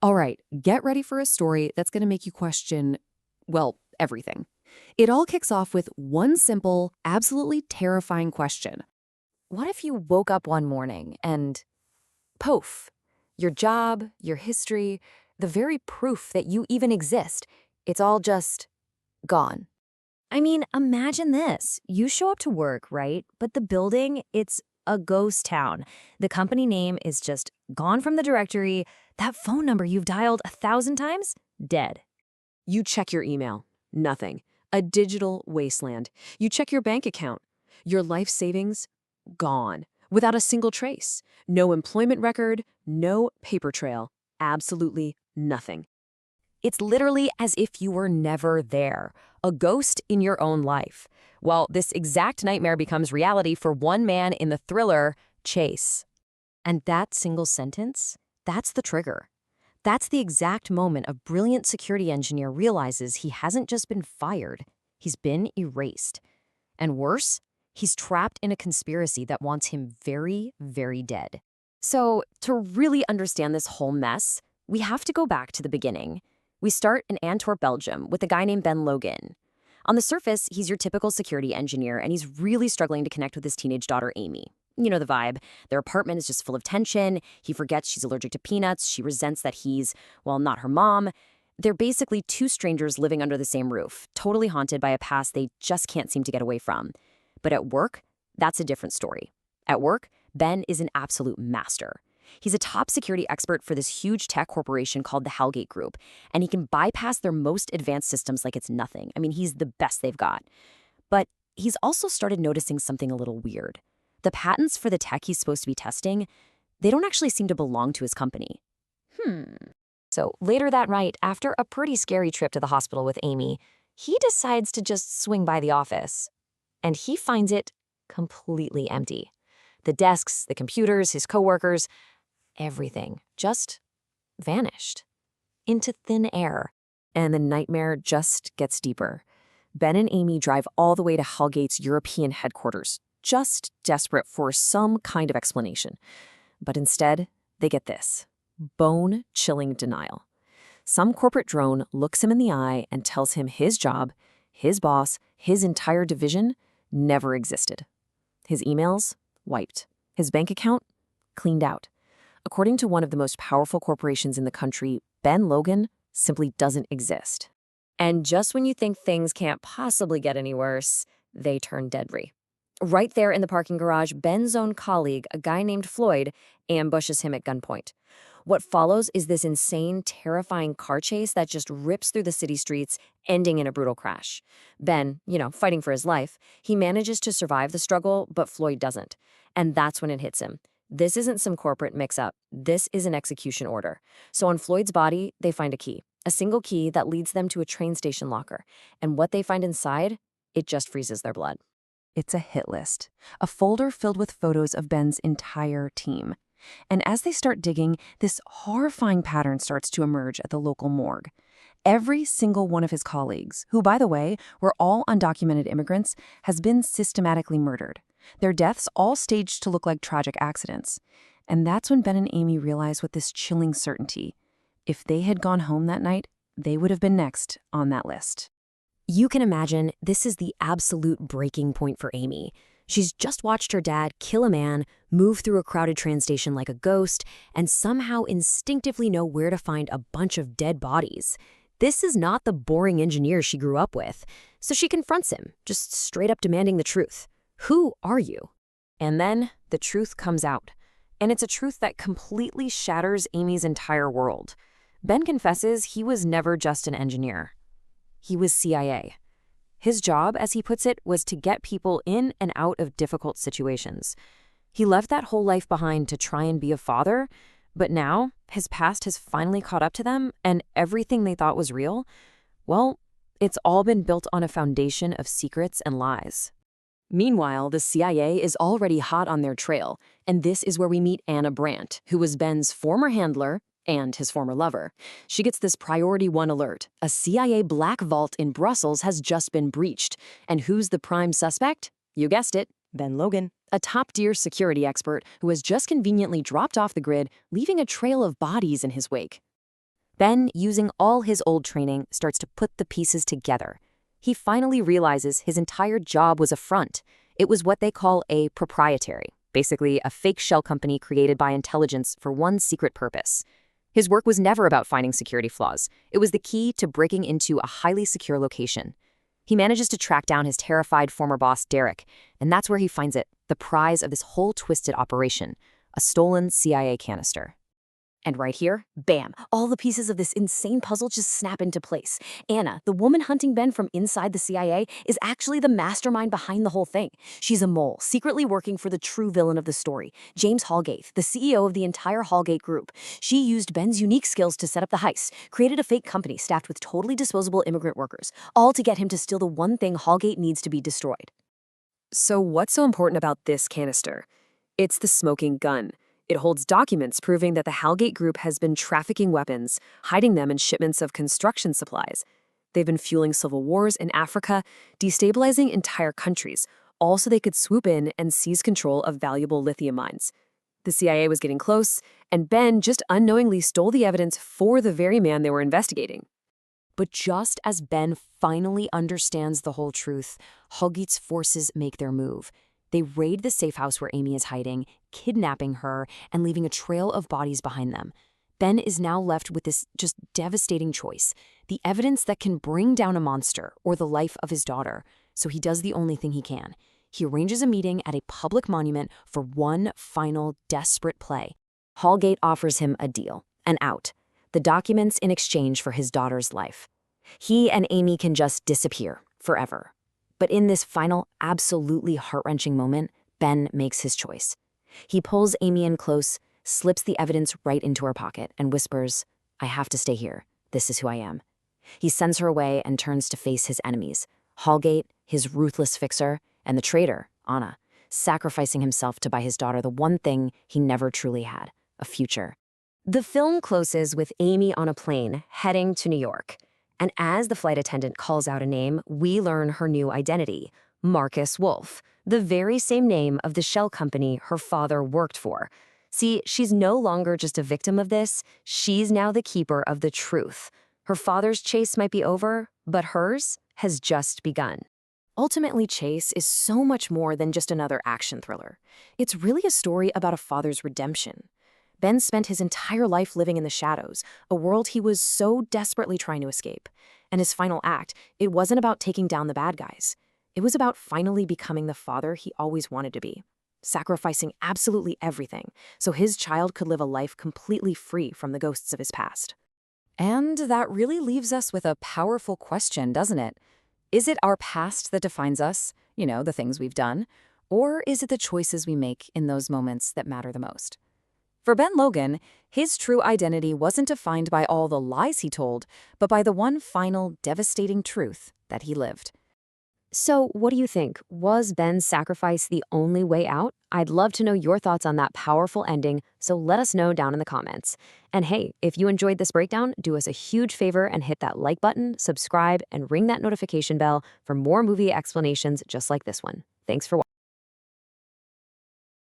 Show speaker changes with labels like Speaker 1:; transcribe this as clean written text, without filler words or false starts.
Speaker 1: All right, get ready for a story that's going to make you question, well, everything. It all kicks off with one simple, absolutely terrifying question. What if you woke up one morning and poof, your job, your history, the very proof that you even exist, it's all just gone?
Speaker 2: I mean, imagine this. You show up to work, right? But the building, it's a ghost town. The company name is just gone from the directory. That phone number you've dialed 1,000 times? Dead.
Speaker 3: You check your email. Nothing. A digital wasteland. You check your bank account. Your life savings? Gone. Without a single trace. No employment record, no paper trail. Absolutely nothing.
Speaker 2: It's literally as if you were never there, a ghost in your own life. Well, this exact nightmare becomes reality for one man in the thriller, Chase. And that single sentence, that's the trigger. That's the exact moment a brilliant security engineer realizes he hasn't just been fired, he's been erased. And worse, he's trapped in a conspiracy that wants him very, very dead. So, to really understand this whole mess, we have to go back to the beginning. We start in Antwerp, Belgium, with a guy named Ben Logan. On the surface, he's your typical security engineer, and he's really struggling to connect with his teenage daughter, Amy. You know the vibe. Their apartment is just full of tension. He forgets she's allergic to peanuts. She resents that he's, well, not her mom. They're basically two strangers living under the same roof, totally haunted by a past they just can't seem to get away from. But at work, that's a different story. At work, Ben is an absolute master. He's a top security expert for this huge tech corporation called the Hellgate Group, and he can bypass their most advanced systems like it's nothing. I mean, he's the best they've got. But he's also started noticing something a little weird. The patents for the tech he's supposed to be testing, they don't actually seem to belong to his company. So later that night, after a pretty scary trip to the hospital with Amy, he decides to just swing by the office. And he finds it completely empty. The desks, the computers, his coworkers, everything just vanished into thin air.
Speaker 3: And the nightmare just gets deeper. Ben and Amy drive all the way to Hellgate's European headquarters, just desperate for some kind of explanation. But instead, they get this bone-chilling denial. Some corporate drone looks him in the eye and tells him his job, his boss, his entire division never existed. His emails? Wiped. His bank account? Cleaned out. According to one of the most powerful corporations in the country, Ben Logan simply doesn't exist.
Speaker 2: And just when you think things can't possibly get any worse, they turn deadly. Right there in the parking garage, Ben's own colleague, a guy named Floyd, ambushes him at gunpoint. What follows is this insane, terrifying car chase that just rips through the city streets, ending in a brutal crash. Ben, fighting for his life, he manages to survive the struggle, but Floyd doesn't. And that's when it hits him. This isn't some corporate mix-up. This is an execution order. So on Floyd's body, they find a key. A single key that leads them to a train station locker. And what they find inside, it just freezes their blood.
Speaker 3: It's a hit list, a folder filled with photos of Ben's entire team. And as they start digging, this horrifying pattern starts to emerge at the local morgue. Every single one of his colleagues, who, by the way, were all undocumented immigrants, has been systematically murdered. Their deaths all staged to look like tragic accidents. And that's when Ben and Amy realize with this chilling certainty, if they had gone home that night, they would have been next on that list.
Speaker 2: You can imagine this is the absolute breaking point for Amy. She's just watched her dad kill a man, move through a crowded train station like a ghost, and somehow instinctively know where to find a bunch of dead bodies. This is not the boring engineer she grew up with. So she confronts him, just straight up demanding the truth. Who are you? And then the truth comes out. And it's a truth that completely shatters Amy's entire world. Ben confesses he was never just an engineer. He was CIA. His job, as he puts it, was to get people in and out of difficult situations. He left that whole life behind to try and be a father, but now his past has finally caught up to them, and everything they thought was real, well, it's all been built on a foundation of secrets and lies. Meanwhile, the CIA is already hot on their trail, and this is where we meet Anna Brandt, who was Ben's former handler and his former lover. She gets this priority one alert. A CIA black vault in Brussels has just been breached. And who's the prime suspect? You guessed it, Ben Logan, a top-tier security expert who has just conveniently dropped off the grid, leaving a trail of bodies in his wake. Ben, using all his old training, starts to put the pieces together. He finally realizes his entire job was a front. It was what they call a proprietary, basically a fake shell company created by intelligence for one secret purpose. His work was never about finding security flaws. It was the key to breaking into a highly secure location. He manages to track down his terrified former boss, Derek, and that's where he finds it, the prize of this whole twisted operation, a stolen CIA canister.
Speaker 3: And right here, bam, all the pieces of this insane puzzle just snap into place. Anna, the woman hunting Ben from inside the CIA, is actually the mastermind behind the whole thing. She's a mole, secretly working for the true villain of the story, James Holgate, the CEO of the entire Holgate Group. She used Ben's unique skills to set up the heist, created a fake company staffed with totally disposable immigrant workers, all to get him to steal the one thing Holgate needs to be destroyed.
Speaker 1: So what's so important about this canister? It's the smoking gun. It holds documents proving that the Holgate Group has been trafficking weapons, hiding them in shipments of construction supplies. They've been fueling civil wars in Africa, destabilizing entire countries, all so they could swoop in and seize control of valuable lithium mines. The CIA was getting close, and Ben just unknowingly stole the evidence for the very man they were investigating.
Speaker 2: But just as Ben finally understands the whole truth, Holgate's forces make their move. They raid the safe house where Amy is hiding, kidnapping her and leaving a trail of bodies behind them. Ben is now left with this just devastating choice, the evidence that can bring down a monster or the life of his daughter. So he does the only thing he can. He arranges a meeting at a public monument for one final desperate play.
Speaker 3: Holgate offers him a deal, an out, the documents in exchange for his daughter's life. He and Amy can just disappear forever. But in this final, absolutely heart-wrenching moment, Ben makes his choice. He pulls Amy in close, slips the evidence right into her pocket, and whispers, "I have to stay here. This is who I am." He sends her away and turns to face his enemies, Holgate, his ruthless fixer, and the traitor, Anna, sacrificing himself to buy his daughter the one thing he never truly had, a future. The film closes with Amy on a plane, heading to New York. And as the flight attendant calls out a name, we learn her new identity, Marcus Wolf, the very same name of the shell company her father worked for. See, she's no longer just a victim of this, she's now the keeper of the truth. Her father's chase might be over, but hers has just begun. Ultimately, Chase is so much more than just another action thriller. It's really a story about a father's redemption. Ben spent his entire life living in the shadows, a world he was so desperately trying to escape. And his final act, it wasn't about taking down the bad guys. It was about finally becoming the father he always wanted to be, sacrificing absolutely everything so his child could live a life completely free from the ghosts of his past.
Speaker 2: And that really leaves us with a powerful question, doesn't it? Is it our past that defines us, the things we've done, or is it the choices we make in those moments that matter the most? For Ben Logan, his true identity wasn't defined by all the lies he told, but by the one final devastating truth that he lived.
Speaker 3: So, what do you think? Was Ben's sacrifice the only way out? I'd love to know your thoughts on that powerful ending, so let us know down in the comments. And hey, if you enjoyed this breakdown, do us a huge favor and hit that like button, subscribe, and ring that notification bell for more movie explanations just like this one. Thanks for watching.